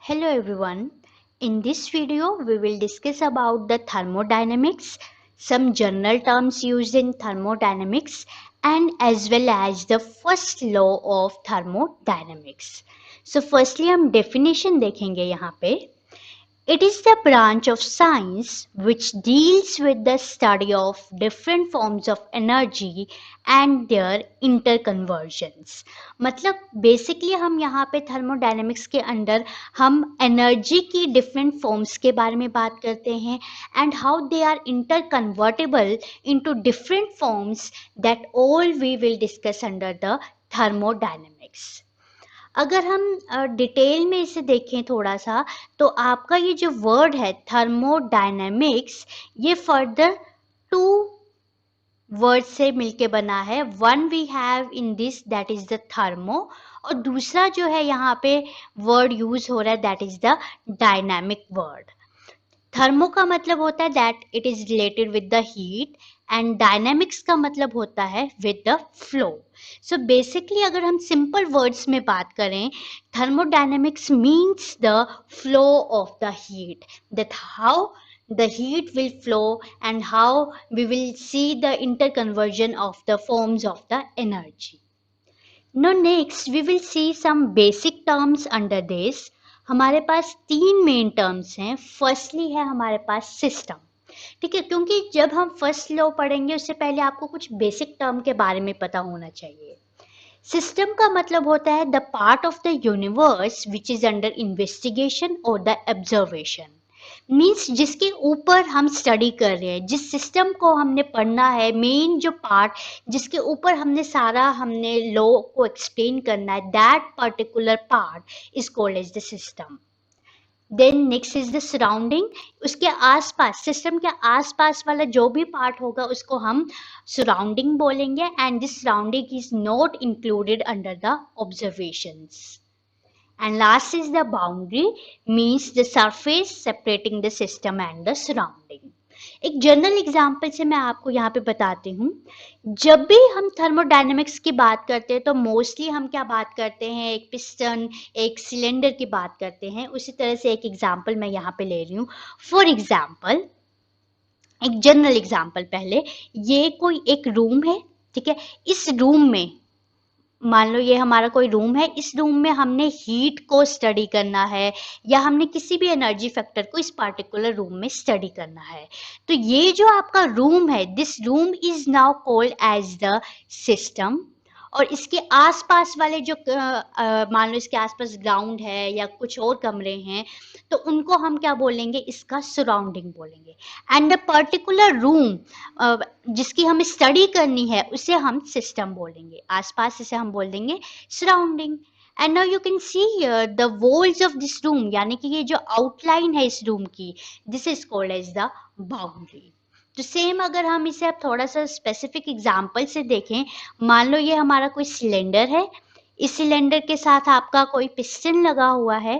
Hello everyone. In this video, we will discuss about the thermodynamics, some general terms used in thermodynamics, and as well as the first law of thermodynamics. So firstly हम definition देखेंगे यहाँ पे. It is the branch of science which deals with the study of different forms of energy and their interconversions. मतलब basically हम यहाँ पे thermodynamics के अंदर हम एनर्जी की डिफरेंट फॉर्म्स के बारे में बात करते हैं and how they are interconvertible into different forms that all we will discuss under the thermodynamics. अगर हम डिटेल में इसे देखें थोड़ा सा तो आपका ये जो वर्ड है थर्मोडायनेमिक्स ये फर्दर टू वर्ड से मिलके बना है. One we have in this that is the thermo और दूसरा जो है यहाँ पे वर्ड यूज हो रहा है that is the dynamic word. Thermo का मतलब होता है that it is related with the heat and dynamics का मतलब होता है with the flow. So basically अगर हम सिंपल वर्ड्स में बात करें thermodynamics means the flow of the heat, that how the heat will flow and how we will see the interconversion of the forms of the energy. Now next we will see some basic terms under this. हमारे पास तीन main terms हैं. Firstly है हमारे पास system. ठीक है, क्योंकि जब हम फर्स्ट लॉ पढ़ेंगे उससे पहले आपको कुछ बेसिक टर्म के बारे में पता होना चाहिए. सिस्टम का मतलब होता है the part of the universe which is under investigation और द ऑब्जर्वेशन. मीन्स जिसके ऊपर हम स्टडी कर रहे हैं, जिस सिस्टम को हमने पढ़ना है, मेन जो पार्ट जिसके ऊपर हमने लॉ को एक्सप्लेन करना है, that particular part is called as the system. Then next is the surrounding. उसके आसपास, सिस्टम के आसपास वाला जो भी पार्ट होगा उसको हम सराउंडिंग बोलेंगे and this surrounding is not included under the observations. And last is the boundary, means the surface separating the system and the surrounding. एक जनरल एग्जाम्पल से मैं आपको यहाँ पे बताती हूँ. जब भी हम थर्मोडायनेमिक्स की बात करते हैं तो मोस्टली हम क्या बात करते हैं, एक पिस्टन, एक सिलेंडर की बात करते हैं. उसी तरह से एक एग्जाम्पल मैं यहाँ पे ले रही हूँ. फॉर एग्जाम्पल, एक जनरल एग्जाम्पल पहले, ये कोई एक रूम है. ठीक है, इस रूम में मान लो ये हमारा कोई रूम है. इस रूम में हमने हीट को स्टडी करना है या हमने किसी भी एनर्जी फैक्टर को इस पार्टिकुलर रूम में स्टडी करना है. तो ये जो आपका रूम है, this room is now called as the system. और इसके आसपास वाले जो मान लो इसके आसपास ग्राउंड है या कुछ और कमरे हैं तो उनको हम क्या बोलेंगे, इसका सराउंडिंग बोलेंगे. एंड द पर्टिकुलर रूम जिसकी हमें स्टडी करनी है उसे हम सिस्टम बोलेंगे. आसपास इसे हम बोल देंगे surrounding. And now you can see here the walls of this room, यानी कि ये जो आउटलाइन है इस रूम की, this is called as the boundary. तो सेम अगर हम इसे अब थोड़ा सा स्पेसिफिक एग्जांपल से देखें, मान लो ये हमारा कोई सिलेंडर है. इस सिलेंडर के साथ आपका कोई पिस्टन लगा हुआ है,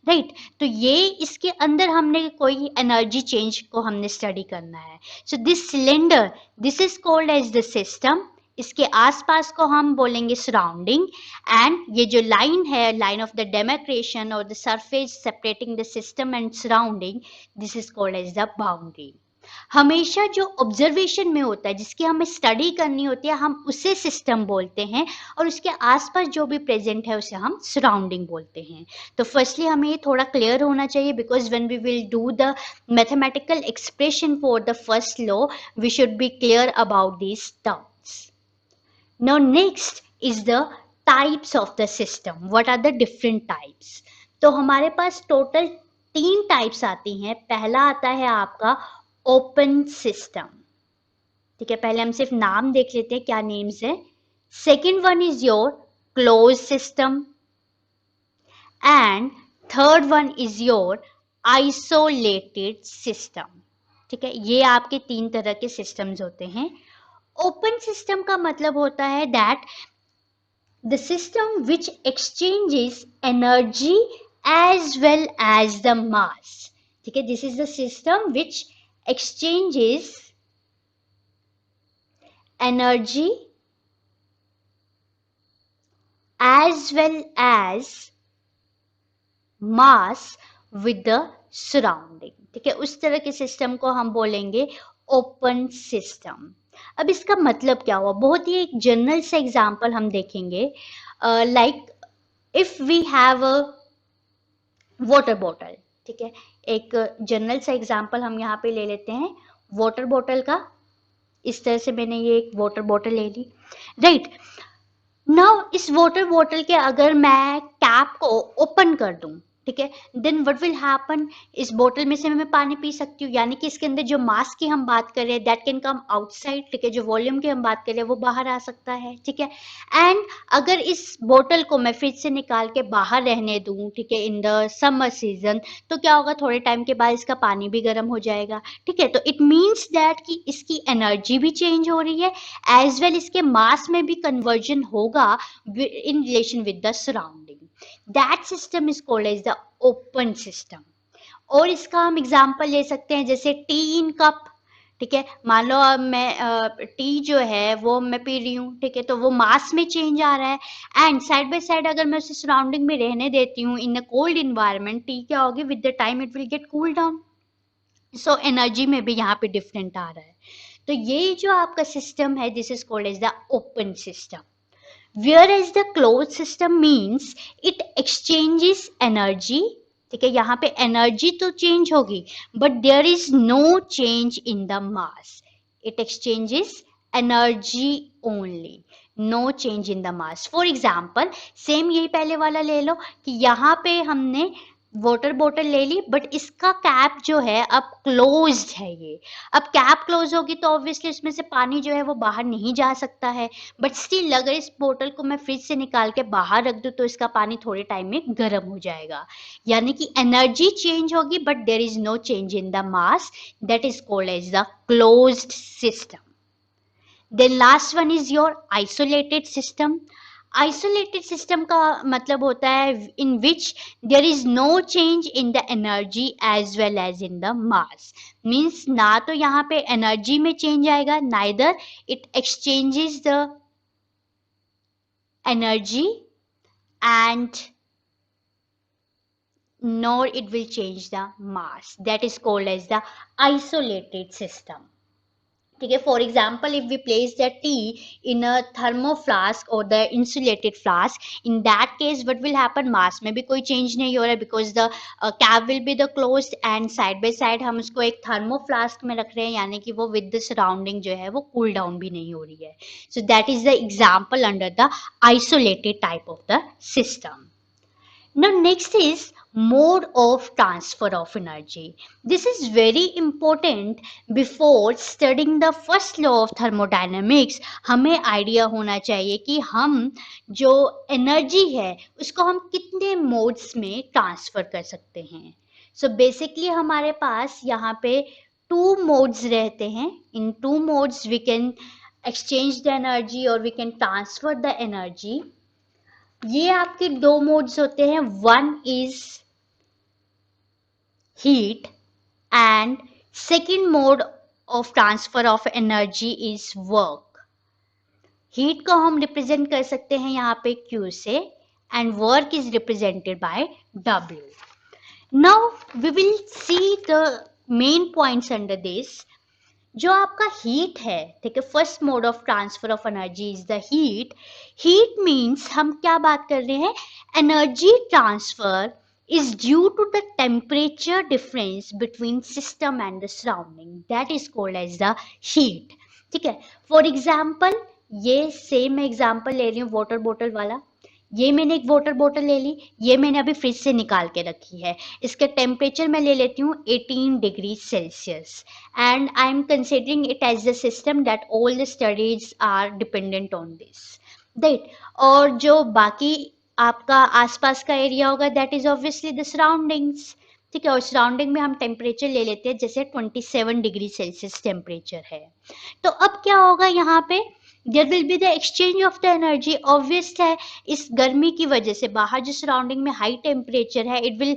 राइट. तो ये इसके अंदर हमने कोई एनर्जी चेंज को हमने स्टडी करना है. So this cylinder, this is called as the system. इसके आसपास को हम बोलेंगे सराउंडिंग. एंड ये जो लाइन है, line of the demarcation or the surface separating the system and surrounding, this is called as the boundary. हमेशा जो ऑब्जर्वेशन में होता है, जिसकी हमें स्टडी करनी होती है, हम उसे सिस्टम बोलते हैं और उसके आसपास जो भी प्रेजेंट है उसे हम सराउंडिंग बोलते हैं. तो फर्स्टली हमें ये थोड़ा क्लियर होना चाहिए because when we will do the mathematical expression for the first law we should be clear about these terms. Now next is the types of the system. What are the different types? तो हमारे पास total 3 types आती हैं. पहला आता है आपका open system. ठीक है, पहले हम सिर्फ नाम देख लेते हैं क्या नेम्स है. Second one is your close system and third one is your isolated system. ठीक है, ये आपके 3 तरह के सिस्टम्स होते हैं. ओपन सिस्टम का मतलब होता है that the system which exchanges energy as well as the mass. ठीक है, this is the system which exchanges energy as well as mass with the surrounding, ठीक है, उस तरह के सिस्टम को हम बोलेंगे ओपन सिस्टम। अब इसका मतलब क्या हुआ, बहुत ही एक जनरल सा एग्जांपल हम देखेंगे, like if we have a water bottle, ठीक है, एक जनरल सा एग्जांपल हम यहाँ पे ले लेते हैं वाटर बॉटल का। इस तरह से मैंने ये एक वाटर बॉटल ले ली, राइट। नाउ इस वाटर बॉटल के अगर मैं कैप को ओपन कर दूं, ठीक है, देन व्हाट विल हैपन, इस बोतल में से मैं पानी पी सकती हूँ, यानी कि इसके अंदर जो मास की हम बात कर रहे हैं दैट कैन कम आउटसाइड, ठीक है, जो वॉल्यूम की हम बात कर रहे हैं वो बाहर आ सकता है, ठीक है। एंड अगर इस बोतल को मैं फ्रिज से निकाल के बाहर रहने दूं, ठीक है, इन द समर सीजन, तो क्या होगा, थोड़े टाइम के बाद इसका पानी भी गर्म हो जाएगा, ठीक है। तो इट मीन्स दैट कि इसकी एनर्जी भी चेंज हो रही है, एज वेल इसके मास में भी कन्वर्जन होगा in relation with the surrounding. That system is called as the open system. और इसका हम एग्जांपल ले सकते हैं जैसे टी इन कप, ठीक है, मान लो अब मैं टी जो है वो मैं पी रही हूँ, ठीक है, तो वो मास में चेंज आ रहा है, एंड साइड बाय साइड अगर मैं उसे सराउंडिंग में रहने देती हूँ इन अ कोल्ड इन्वायरमेंट, टी क्या होगी, with the time it will gate cool down, so energy में भी यहाँ पे डिफरेंट आ रहा है। तो ये जो आपका सिस्टम है this is called as the open system, whereas the closed system means it exchanges energy, ठीक है, यहाँ पे एनर्जी तो चेंज होगी but there is no change in the mass, it exchanges energy only, no change in the mass. For example same यही पहले वाला ले लो कि यहाँ पे हमने वाटर बॉटल ले ली बट इसका कैप जो है अब क्लोज्ड है, ये अब कैप क्लोज होगी तो ऑब्वियसली इसमें से पानी जो है वो बाहर नहीं जा सकता है, बट स्टिल अगर इस बोतल को मैं फ्रिज से निकाल के बाहर रख दूं तो इसका पानी थोड़े टाइम में गर्म हो जाएगा, यानी कि एनर्जी चेंज होगी but there is no change in the mass, that is called as the closed system. Then last one is your isolated system. Isolated system का मतलब होता है in which there is no change in the energy as well as in the mass, means ना तो यहाँ पे energy में change आएगा, neither it exchanges the energy and nor it will change the mass, that is called as the isolated system, ठीक है। For example if we place the tea in a thermo flask और the insulated flask, in that case what will happen, mass में भी कोई change नहीं हो रहा है because the cap will be the closed, and side by side हम उसको एक थर्मो फ्लास्क में रख रहे हैं, यानी कि वो विद द सराउंडिंग जो है वो कूल डाउन भी नहीं हो रही है। So that is the example under the isolated type of the system. Now next is mode of transfer of energy. This is very important. Before studying the first law of thermodynamics, हमें idea होना चाहिए कि हम जो energy है उसको हम कितने मोड्स में ट्रांसफर कर सकते हैं। सो बेसिकली हमारे पास यहाँ पे टू मोड्स रहते हैं, in two modes we can exchange the energy or we can transfer the energy। ये आपके दो मोड्स होते हैं, one is heat and second mode of transfer of energy is work. Heat को हम रिप्रेजेंट कर सकते हैं यहाँ पे Q से, and work is represented by W। Now we will see the main points under this. जो आपका हीट है, ठीक है, first mode of transfer of energy is the heat. Heat means हम क्या बात कर रहे हैं, energy transfer is due to the temperature difference between system and the surrounding, that is called as the heat, ठीक है। फॉर एग्जाम्पल ये same example ले रही हूँ वाटर बॉटल वाला, ये मैंने एक वाटर बॉटल ले ली, ये मैंने अभी फ्रिज से निकाल के रखी है, इसका टेम्परेचर मैं ले लेती हूँ 18 degree Celsius, and I am considering it as the system that all the studies are dependent on this, that. और जो बाकी आपका आसपास का एरिया होगा that is obviously the surroundings, ठीक है, और सराउंडिंग में हम टेम्परेचर ले लेते हैं जैसे 27 डिग्री सेल्सियस टेम्परेचर है। तो अब क्या होगा यहाँ पे, there will be the exchange of the energy, obvious है इस गर्मी की वजह से बाहर जो सराउंडिंग में हाई टेम्परेचर है it will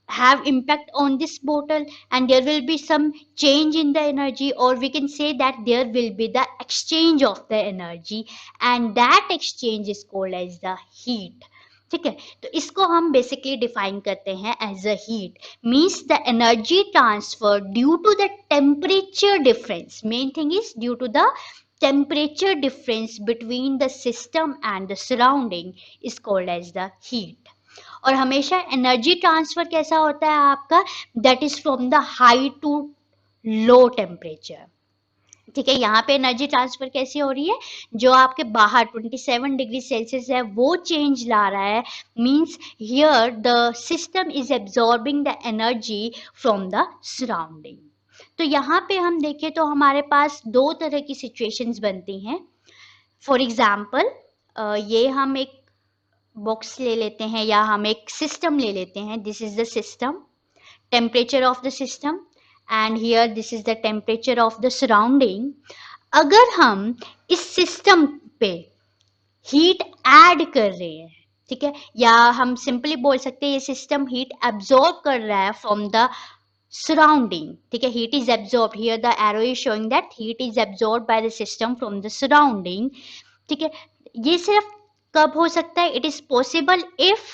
have impact on this bottle, and there will be some change in the energy, or we can say that there will be the exchange of the energy, and that exchange is called as the heat, ठीक है। तो इसको हम basically define करते हैं as a heat, means the energy transfer due to the temperature difference, main thing is due to the temperature difference between the system and the surrounding is called as the heat. और हमेशा energy transfer कैसा होता है आपका, that is from the high to low temperature. ठीक है, यहाँ पे एनर्जी ट्रांसफर कैसी हो रही है, जो आपके बाहर 27 डिग्री सेल्सियस है वो चेंज ला रहा है, means here the system is absorbing the energy from the surrounding. तो यहाँ पे हम देखें तो हमारे पास दो तरह की सिचुएशंस बनती हैं। फॉर एग्जाम्पल ये हम एक बॉक्स ले लेते हैं या हम एक सिस्टम ले लेते हैं, this is the system, temperature of the system and here this is the temperature of the surrounding. अगर हम इस सिस्टम पे हीट ऐड कर रहे हैं, ठीक है, या हम सिंपली बोल सकते हैं ये सिस्टम हीट एब्जॉर्ब कर रहा है फ्रॉम द surrounding, ठीक है, heat is absorbed, here the arrow is showing that heat is absorbed by the system from the surrounding, ठीक है। ये सिर्फ कब हो सकता है, it is possible if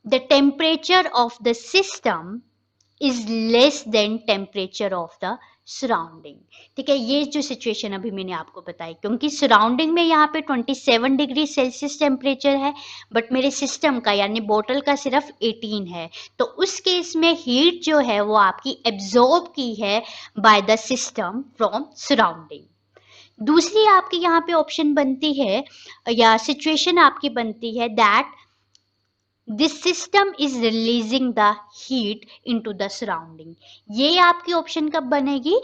the temperature of the system is less than temperature of the surrounding. ठीक है, ये जो सिचुएशन अभी मैंने आपको बताई, क्योंकि सराउंडिंग में यहाँ पे 27 डिग्री सेल्सियस टेम्परेचर है, बट मेरे सिस्टम का यानी बोतल का सिर्फ 18 है, तो उस केस में हीट जो है वो आपकी एब्जॉर्ब की है bye the system from surrounding. दूसरी आपकी यहाँ पे ऑप्शन बनती है या सिचुएशन आपकी बनती है that this system is releasing the heat into the surrounding। ये आपकी ऑप्शन कब बनेगी,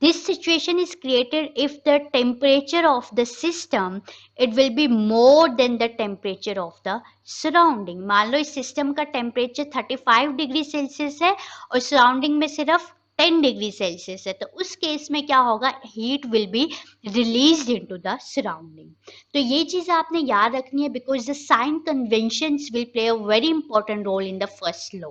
this situation is created if the temperature of the system it will be more than the temperature of the surrounding। मान लो इस system का temperature 35 degree Celsius है और surrounding में सिर्फ 10 डिग्री सेल्सियस है, तो उस केस में क्या होगा, heat will be released into the surrounding. तो ये चीज आपने याद रखनी है, because the sign conventions will play a very important role in the first law.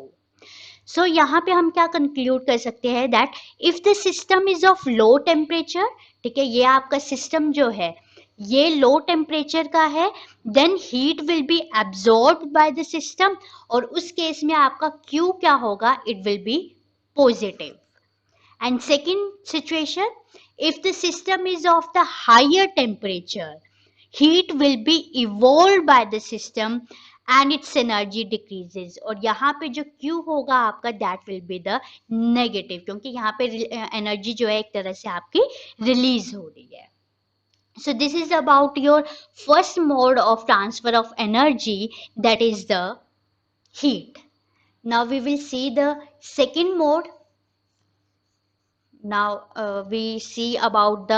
So यहाँ पे हम क्या कंक्लूड कर सकते हैं that if the system is of low temperature, ठीक है, ये आपका सिस्टम जो है ये लो टेम्परेचर का है, then heat will be absorbed by the system, और उस केस में आपका Q क्या होगा, it will be positive. And second situation, if the system is of the higher temperature, heat will be evolved by the system and its energy decreases। और यहाँ पे जो Q होगा आपका that will be the negative, क्योंकि यहाँ पे energy जो है एक तरह से आपकी रिलीज हो रही है। So this is about your first mode of transfer of energy, that is the heat. Now we will see the second mode. Now we see about the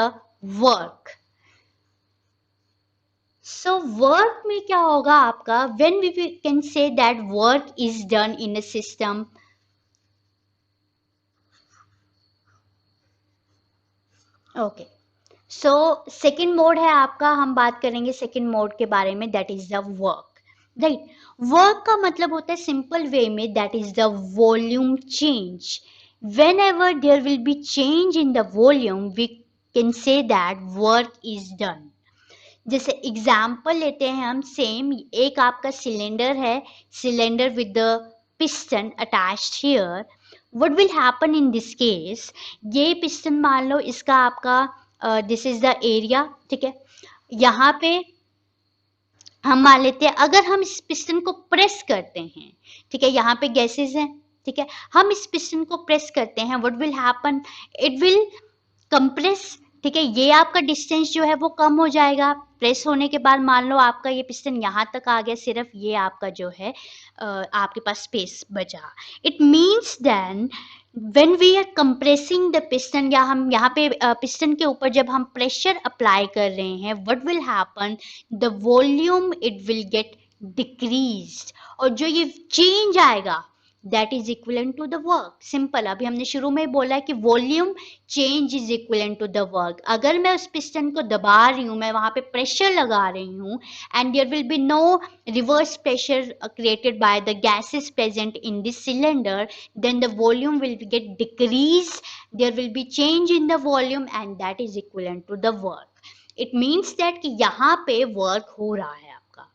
work. So work में क्या होगा आपका, when we can say that work is done in a system, okay, so second mode है आपका, हम बात करेंगे second mode के बारे में, that is the work, right? Work का मतलब होता है simple way में that is the volume change। Whenever there will be change in the volume, we can say that work is done। जैसे एग्जाम्पल लेते हैं हम, सेम एक आपका सिलेंडर है, cylinder with the piston attached here, what will happen in this case, ये piston मान लो इसका आपका दिस इज द एरिया, ठीक है, यहाँ पे हम मान लेते हैं अगर हम इस पिस्टन को प्रेस करते हैं, ठीक है, यहाँ पे गैसेस हैं, ठीक है, हम इस पिस्टन को प्रेस करते हैं, what will happen, it will compress, ठीक है, ये आपका डिस्टेंस जो है वो कम हो जाएगा, प्रेस होने के बाद मान लो आपका ये पिस्टन यहाँ तक आ गया, सिर्फ ये आपका जो है आपके पास स्पेस बचा। It means then when we are compressing the piston, या हम यहाँ पे पिस्टन के ऊपर जब हम प्रेशर अप्लाई कर रहे हैं, what will happen, the volume it will get decreased, और जो ये चेंज आएगा that is equivalent to the work। Simple, अभी हमने शुरू में बोला है कि volume change is equivalent to the work. अगर मैं उस पिस्टन को दबा रही हूँ, मैं वहां पे प्रेशर लगा रही हूँ, and there will be no reverse pressure created by the gases present in this cylinder, then the volume will get decrease, there will be change in the volume and that is equivalent to the work. It means that कि यहाँ पे work हो रहा है आपका।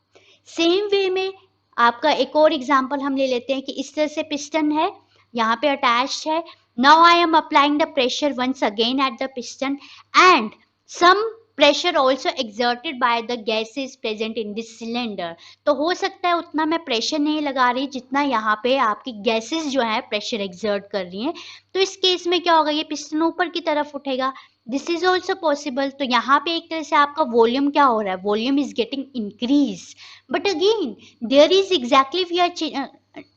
Same way में आपका एक और एग्जांपल हम ले लेते हैं कि इस तरह से पिस्टन है, यहाँ पे अटैच्ड है. Now I am applying the pressure once again at the piston and some pressure also exerted by the gases present in this cylinder. तो हो सकता है उतना मैं प्रेशर नहीं लगा रही जितना यहाँ पे आपकी गैसेस जो है प्रेशर एक्सर्ट कर रही हैं. तो इस केस में क्या होगा, ये पिस्टन ऊपर की तरफ उठेगा. This is also possible. तो यहाँ पे एक तरह से आपका वॉल्यूम क्या हो रहा है, volume is getting increase. But again there is exactly we are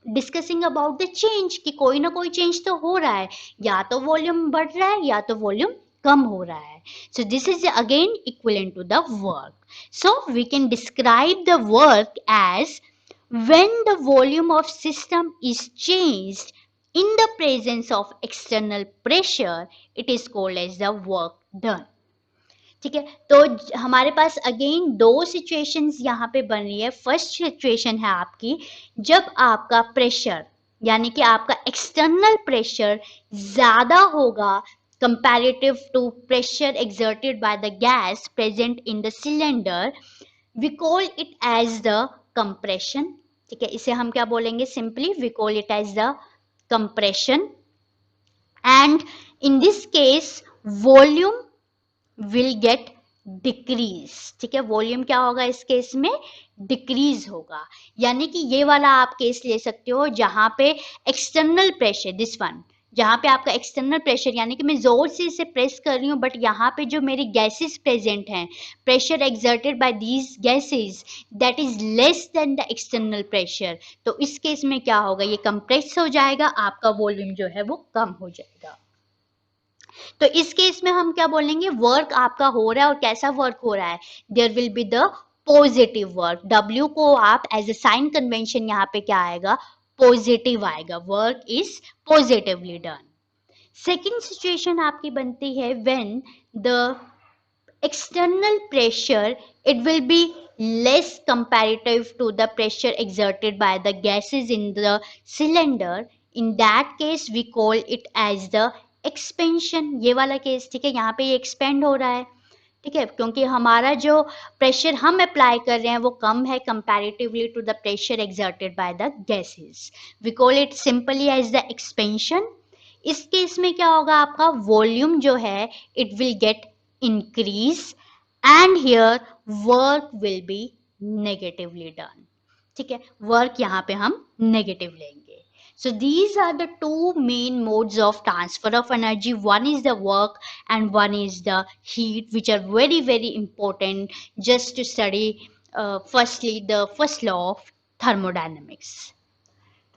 discussing about the change कि कोई ना कोई चेंज तो हो रहा है, या तो वॉल्यूम बढ़ रहा है या तो वॉल्यूम कम हो रहा है. So this is again equivalent to the work. So we can describe the work as when the volume of system is changed in the presence of external pressure, it is called as the work done. ठीक है, तो हमारे पास again दो situations यहाँ पे बन रही है. फर्स्ट सिचुएशन है आपकी जब आपका प्रेशर यानी कि आपका एक्सटर्नल प्रेशर ज्यादा होगा comparative to pressure exerted by the gas present in the cylinder. We call it as the compression. ठीक है, इसे हम क्या बोलेंगे, simply we call it as the compression. And in this case volume will get decrease. ठीक है, volume क्या होगा इस केस में, डिक्रीज होगा. यानी कि ये वाला आप केस ले सकते हो जहां पे एक्सटर्नल प्रेशर, दिस वन, जहां पे आपका एक्सटर्नल प्रेशर यानी कि मैं जोर से इसे प्रेस कर रही हूँ बट यहाँ पे जो मेरी गैसेस प्रेजेंट हैं, pressure exerted bye these gases that is less than the external pressure. तो इस केस में क्या होगा, ये कंप्रेस हो जाएगा, आपका वॉल्यूम जो है वो कम हो जाएगा. तो इस केस में हम क्या बोलेंगे, वर्क आपका हो रहा है और कैसा वर्क हो रहा है, there will be the positive work. W को आप एज अ साइन कन्वेंशन यहाँ पे क्या आएगा, पॉजिटिव आएगा, work is positively done. Second situation आपकी बनती है when the external pressure it will be less comparative to the pressure exerted by the gases in the cylinder. In that case we call it as the expansion. ये वाला case, ठीक है, यहाँ पे ये एक्सपेंड हो रहा है. ठीक है, क्योंकि हमारा जो प्रेशर हम अप्लाई कर रहे हैं वो कम है comparatively to the pressure exerted by the gases. We call it simply as the expansion. इस केस में क्या होगा, आपका वॉल्यूम जो है it will get increase and here work will be negatively done. ठीक है, वर्क यहाँ पे हम नेगेटिव लेंगे. So these are the two main modes of transfer of energy. One is the work and one is the heat, which are very very important just to study firstly the first law of thermodynamics.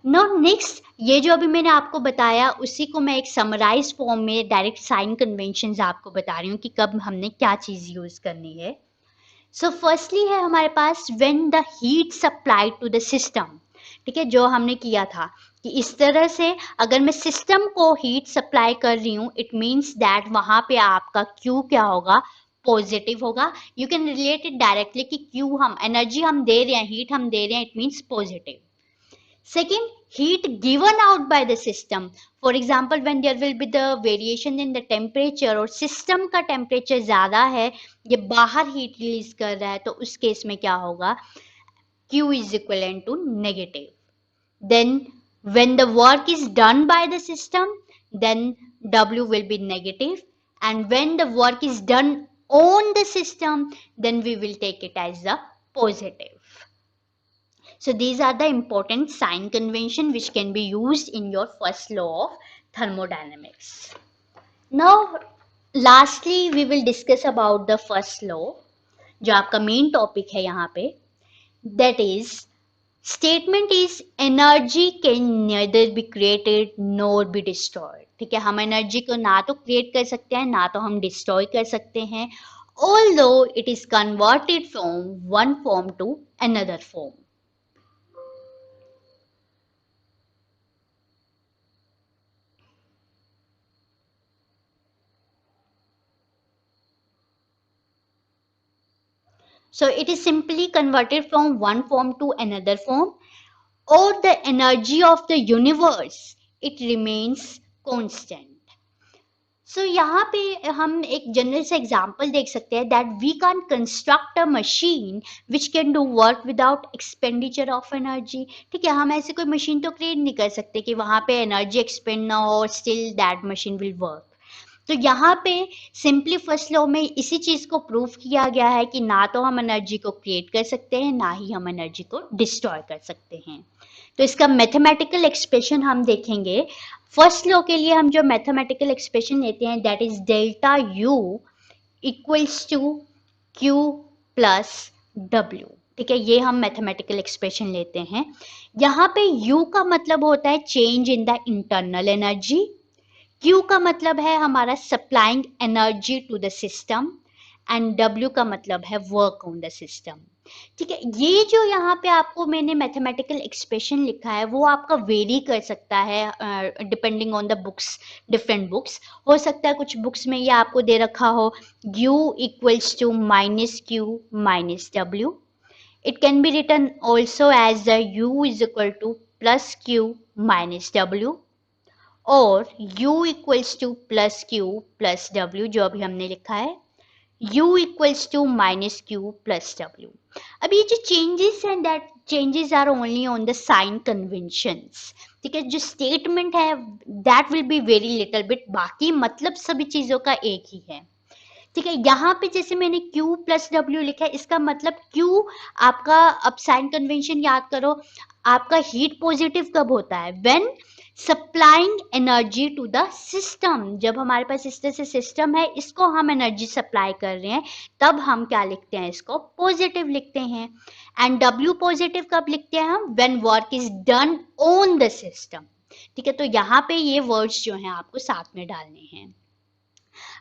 No next, ये जो अभी मैंने आपको बताया उसी को मैं एक समराइज फॉर्म में डायरेक्ट साइन कन्वेंशंस आपको बता रही हूँ कि कब हमने क्या चीज यूज करनी है. सो फर्स्टली है हमारे पास when the heat supply to the system. ठीक है, जो हमने किया था कि इस तरह से अगर मैं सिस्टम को हीट सप्लाई कर रही हूँ इट मीन्स दैट वहां पे आपका Q क्या होगा, पॉजिटिव होगा. You can relate it directly कि Q हम एनर्जी हम दे रहे हैं, हीट हम दे रहे हैं, it means positive. Second, heat given out by the system. For example, when there will be the variation in the temperature और system का temperature ज़्यादा है, ये बाहर heat release कर रहा है, तो उस केस में क्या होगा, Q is equivalent to negative. Then when the work is done by the system, then W will be negative. And when the work is done on the system, then we will take it as the positive. So these are the important sign convention which can be used in your first law of thermodynamics. Now lastly we will discuss about the first law जो आपका main topic है यहाँ पे, that is statement is energy can neither be created nor be destroyed. ठीक है, हम energy को ना तो create कर सकते हैं ना तो हम destroy कर सकते हैं, although it is converted from one form to another form. So it is simply converted from one form to another form, or the energy of the universe, it remains constant. सो यहाँ पे हम एक general से example देख सकते हैं that we can construct a machine which can do work without expenditure of energy. ठीक है, हम ऐसे कोई मशीन तो क्रिएट नहीं कर सकते कि वहाँ पे एनर्जी एक्सपेंड ना हो, still that machine will work. तो यहाँ पे सिंपली फर्स्ट लॉ में इसी चीज को प्रूव किया गया है कि ना तो हम एनर्जी को क्रिएट कर सकते हैं, ना ही हम एनर्जी को डिस्ट्रॉय कर सकते हैं। तो इसका मैथमेटिकल एक्सप्रेशन हम देखेंगे। फर्स्ट लॉ के लिए हम जो मैथमेटिकल एक्सप्रेशन लेते हैं that is delta U equals to Q plus W. ठीक है, ये हम मैथमेटिकल एक्सप्रेशन लेते हैं। यहाँ पे U का मतलब होता है change in the internal energy, Q का मतलब है हमारा supplying energy to the system, and W का मतलब है वर्क ऑन द सिस्टम। ठीक है, ये जो यहाँ पे आपको मैंने मैथमेटिकल एक्सप्रेशन लिखा है वो आपका वेरी कर सकता है depending on the books, different books. हो सकता है कुछ बुक्स में ये आपको दे रखा हो U equals to minus Q minus W. It can be written also as the U is equal to plus Q minus W, और U equals to plus Q plus W जो अभी हमने लिखा है, U equals to minus Q plus W. अब ये जो changes हैं that changes are only on the sign conventions. ठीक है, जो स्टेटमेंट है that will be very little bit, बाकी मतलब सभी चीजों का एक ही है। ठीक है, यहाँ पे जैसे मैंने Q प्लस डब्ल्यू लिखा है, इसका मतलब Q आपका, अब साइन कन्वेंशन याद करो, आपका हीट पॉजिटिव कब होता है, when supplying energy to the system. जब हमारे पास इस तरह से सिस्टम है, इसको हम एनर्जी सप्लाई कर रहे हैं, तब हम क्या लिखते हैं, इसको पॉजिटिव लिखते हैं। एंड W पॉजिटिव कब लिखते हैं हम, when work is done on the system. ठीक है, तो यहाँ पे ये वर्ड्स जो हैं आपको साथ में डालने हैं।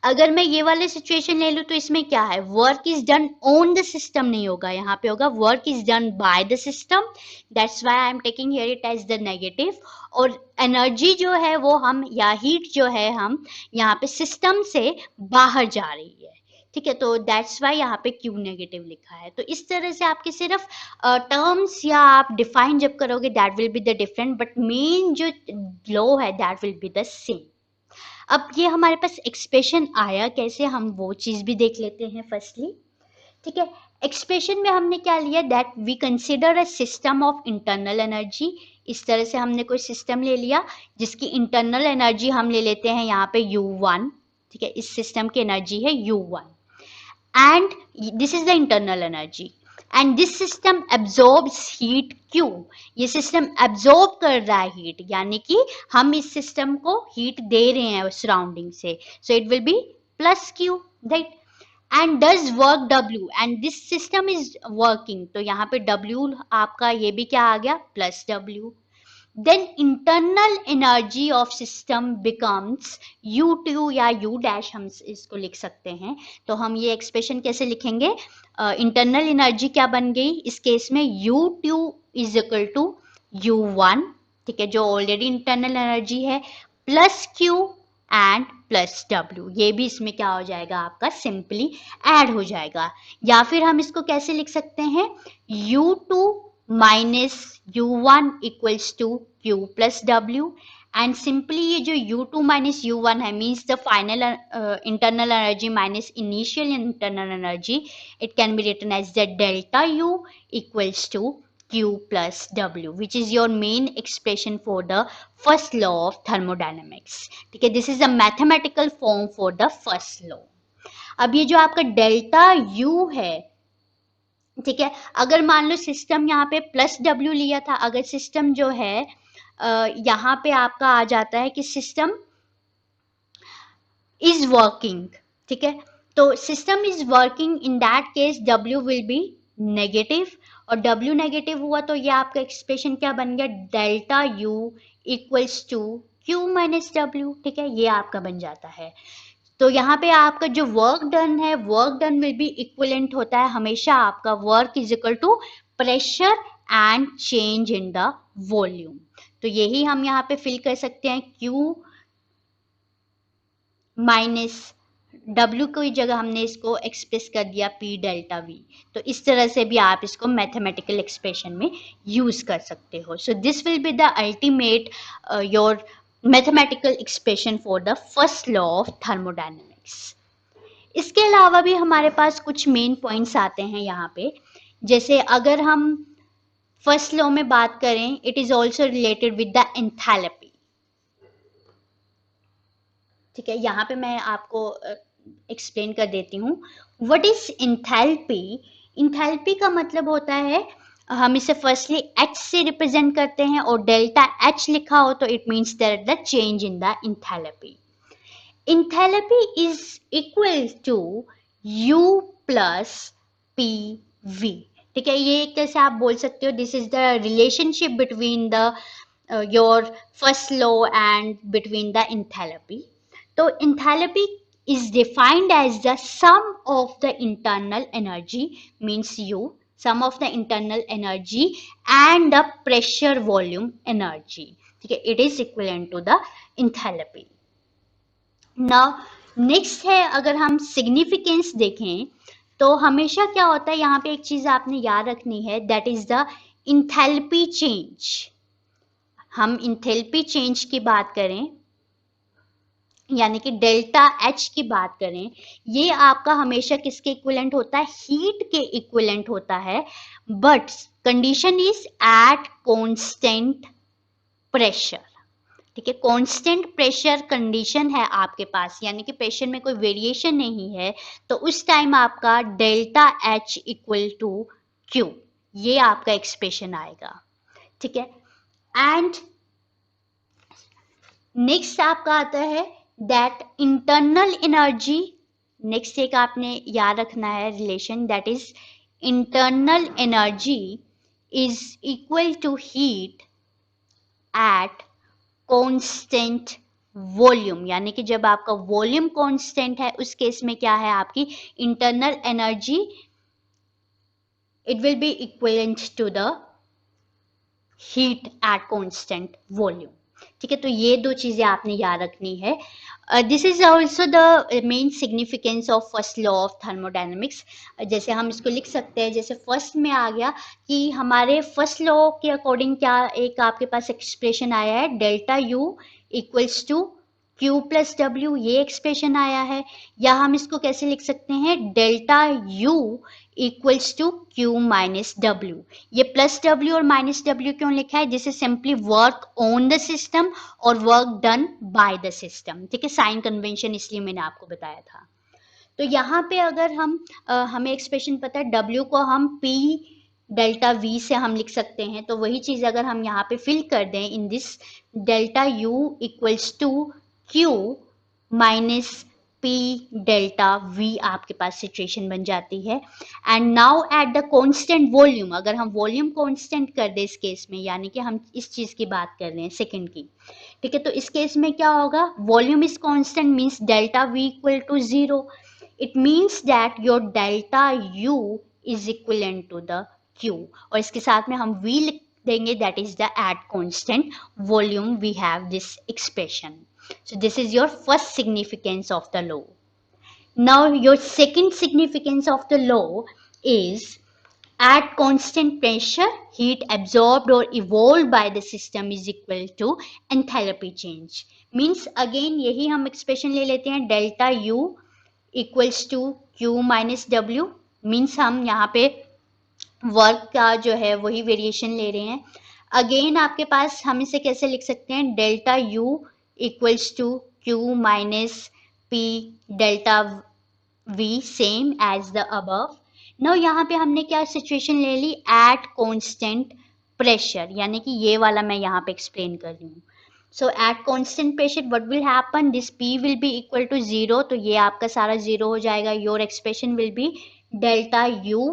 अगर मैं ये वाले सिचुएशन ले लूं तो इसमें क्या है, work is done on the system नहीं होगा, यहाँ पे होगा work is done by the system. That's why I am taking here it as the negative. और एनर्जी जो है वो हम, या हीट जो है हम यहाँ पे सिस्टम से बाहर जा रही है। ठीक है, तो दैट्स वाई यहाँ पे क्यू नेगेटिव लिखा है। तो इस तरह से आपके सिर्फ टर्म्स या आप डिफाइन जब करोगे that will be the different, but main जो लॉ है that will be the same. अब ये हमारे पास एक्सप्रेशन आया कैसे, हम वो चीज भी देख लेते हैं फर्स्टली। ठीक है, एक्सप्रेशन में हमने क्या लिया, that we consider a system of internal energy. इस तरह से हमने कोई सिस्टम ले लिया जिसकी इंटरनल एनर्जी हम ले लेते हैं यहाँ पे U1। ठीक है, इस सिस्टम की एनर्जी है U1 and this is the internal energy, and this system absorbs heat Q। ये सिस्टम एब्जॉर्ब कर रहा है हीट, यानी कि हम इस सिस्टम को हीट दे रहे हैं सराउंडिंग से, so it will B plus Q, right. And does work W, and this system is working, तो यहाँ पे W आपका ये भी क्या आ गया, plus W। then internal energy of system becomes U2 या U dash हम इसको लिख सकते हैं। तो हम ये एक्सप्रेशन कैसे लिखेंगे, इंटरनल एनर्जी क्या बन गई इस केस में, U2 is equal to U1। ठीक है, जो ऑलरेडी इंटरनल एनर्जी है, plus Q and plus W। ये भी इसमें क्या हो जाएगा आपका, सिंपली ऐड हो जाएगा। या फिर हम इसको कैसे लिख सकते हैं, U2 minus U1 equals to Q plus W, and simply ये जो U2 माइनस U1 है means the final internal energy minus initial internal energy, it can be written as the delta U equals to Q plus W, which is your main expression for the first law of thermodynamics. ठीक है, this is a mathematical form for the first law. अब ये जो आपका delta U है, ठीक है, अगर मान लो सिस्टम यहाँ पे प्लस W लिया था, अगर सिस्टम जो है यहाँ पे आपका आ जाता है कि सिस्टम इज वर्किंग। ठीक है, तो system is working, in that case W will be negative, और W नेगेटिव हुआ तो ये आपका एक्सप्रेशन क्या बन गया, delta U equals to Q minus W। ठीक है, ये आपका बन जाता है। तो यहाँ पे आपका जो वर्क डन है, work done will be equivalent होता है हमेशा आपका work is equal to pressure and change in the volume. तो यही हम यहाँ पे फिल कर सकते हैं, Q माइनस W की जगह हमने इसको एक्सप्रेस कर दिया P डेल्टा V। तो इस तरह से भी आप इसको मैथमेटिकल एक्सप्रेशन में यूज कर सकते हो। So this will be the ultimate your mathematical expression for the first law of thermodynamics. इसके अलावा भी हमारे पास कुछ मेन पॉइंट्स आते हैं यहाँ पे, जैसे अगर हम फर्स्ट लॉ में बात करें, it is also related with the enthalpy. ठीक है, यहाँ पे मैं आपको एक्सप्लेन कर देती हूँ। What is enthalpy? इंथैल्पी का मतलब होता है, हम इसे फर्स्टली एच से रिप्रेजेंट करते हैं, और डेल्टा एच लिखा हो तो it means that the change in the enthalpy. Enthalpy is equal to U plus P V. ठीक है, ये कैसे आप बोल सकते हो, this is the relationship between the your first law and between the enthalpy. तो enthalpy is defined as the sum of the internal energy, means U, sum of the internal energy and the pressure volume energy. ठीक है, it is equivalent to the enthalpy. Now next है, अगर हम significance देखें तो हमेशा क्या होता है, यहाँ पे एक चीज आपने याद रखनी है, that is the enthalpy change. हम enthalpy change की बात करें, यानी कि डेल्टा एच की बात करें, ये आपका हमेशा किसके इक्विवेलेंट होता है, हीट के इक्विवेलेंट होता है, but condition is at constant pressure. ठीक है, कांस्टेंट प्रेशर कंडीशन है आपके पास, यानी कि प्रेशर में कोई वेरिएशन नहीं है, तो उस टाइम आपका delta H equal to Q, ये आपका एक्सप्रेशन आएगा। ठीक है, एंड नेक्स्ट आपका आता है दैट इंटरनल एनर्जी। नेक्स्ट एक आपने याद रखना है relation, that is internal energy is equal to heat at constant volume. यानी कि जब आपका वॉल्यूम कांस्टेंट है, उस केस में क्या है, आपकी internal energy it will be equivalent to the heat at constant volume. ठीक है, तो ये दो चीजें आपने याद रखनी है। This is also the main significance of first law of thermodynamics. जैसे हम इसको लिख सकते हैं, जैसे फर्स्ट में आ गया कि हमारे फर्स्ट लॉ के अकॉर्डिंग क्या एक आपके पास एक्सप्रेशन आया है, delta U equals to Q plus W, ये एक्सप्रेशन आया है। या हम इसको कैसे लिख सकते हैं, delta U equals to Q minus W. ये प्लस डब्ल्यू और माइनस डब्ल्यू क्यों लिखा है, this is simply work on the system और work done by the system. ठीक है, साइन कन्वेंशन इसलिए मैंने आपको बताया था। तो यहाँ पे अगर हम हमें एक्सप्रेशन पता है, W को हम P डेल्टा V से हम लिख सकते हैं, तो वही चीज अगर हम यहाँ पे फिल कर दें in this, delta U equals to Q minus P delta V, आपके पास सिचुएशन बन जाती है। And now at the constant volume, अगर हम वॉल्यूम कांस्टेंट कर दे इस केस में, यानी कि हम इस चीज की बात कर रहे हैं सेकंड की। ठीक है, तो इस केस में क्या होगा, volume is constant means delta V equal to 0। It means that your delta U is equivalent to the Q, और इसके साथ में हम V लिख देंगे, that is the at constant volume we have this expression. So this is your first significance of the law. Now your second significance of the law is at constant pressure, heat absorbed or evolved by the system is equal to enthalpy change. Means again यही हम expression ले लेते हैं, delta U equals to Q minus W. Means हम यहाँ पे work का जो है वही वेरिएशन ले रहे हैं। अगेन आपके पास हम इसे कैसे लिख सकते हैं, delta U equals to Q minus P delta V, same as the above. Now यहाँ पे हमने क्या सिचुएशन ले ली, at constant pressure, यानी कि ये वाला मैं यहाँ पे एक्सप्लेन कर रही हूँ। So at constant pressure what will happen, this P will be equal to 0, तो ये आपका सारा 0 हो जाएगा। Your expression will be delta U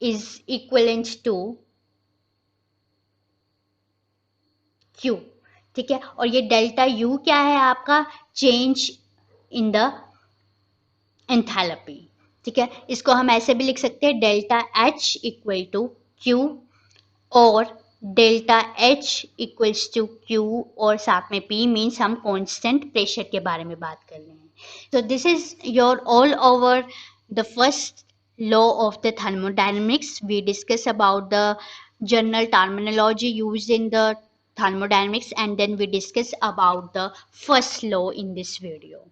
is equivalent to Q। ठीक है, और ये डेल्टा U क्या है आपका, चेंज इन द एंथैल्पी। ठीक है, इसको हम ऐसे भी लिख सकते हैं, delta H equal to Q, और delta H equals to Q और साथ में P, मीन्स हम कांस्टेंट प्रेशर के बारे में बात कर रहे हैं। So this is your all over the first law of the thermodynamics. We discuss about the general terminology used in the thermodynamics, and then we discuss about the first law in this video.